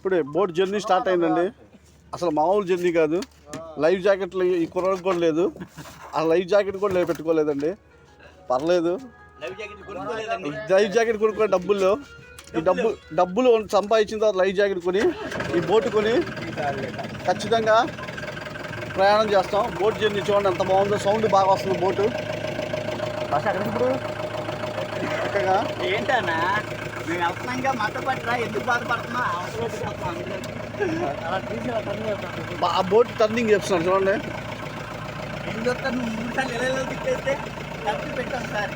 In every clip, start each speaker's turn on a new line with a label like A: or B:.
A: ఇప్పుడే boat journey start అయిందండి. అసలు మామూలు జర్నీ కాదు. లైఫ్ జాకెట్లు ఈ కుర్రకు కూడా లేదు. ఆ లైఫ్ జాకెట్ కూడా లేదు, పెట్టుకోలేదండి. పర్లేదు, లైఫ్ జాకెట్ కొనుక్కో డబ్బులు లేవు. ఈ డబ్బులు సంపాదించిన తర్వాత లైఫ్ జాకెట్ కొని ఈ బోటు కొని ఖచ్చితంగా ప్రయాణం చేస్తాం. బోట్ జర్నీ చూడండి ఎంత బాగుందో, సౌండ్ బాగా వస్తుంది బోటు. ఇప్పుడు చక్కగా
B: ఏంటన్నా మేము వెళ్తున్నాగా మాతో పట్ల ఎందుకు బాధపడుతున్నా
A: ఆ బోట్ టర్నింగ్ చేస్తున్నాడు చూడండి.
B: ఏం చెప్తాను, నువ్వు 3 సార్లు ఎలా తిట్టేస్తే తప్పి పెట్టాం సార్.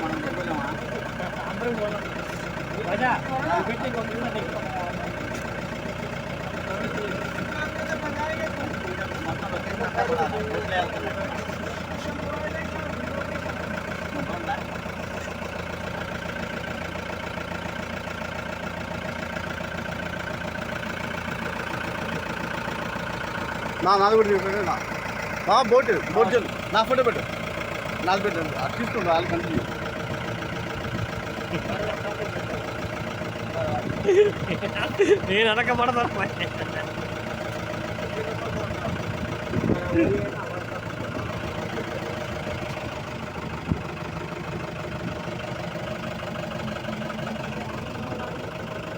B: మనం చెప్పలేమా
A: నాది కూడా బోట్ జర్నీ నా ఫోటో పెట్టు, నాకు పెట్టు, అది తీసుకుంటా వాళ్ళు కంటిన్యూ.
C: నేను అనక పడతాను.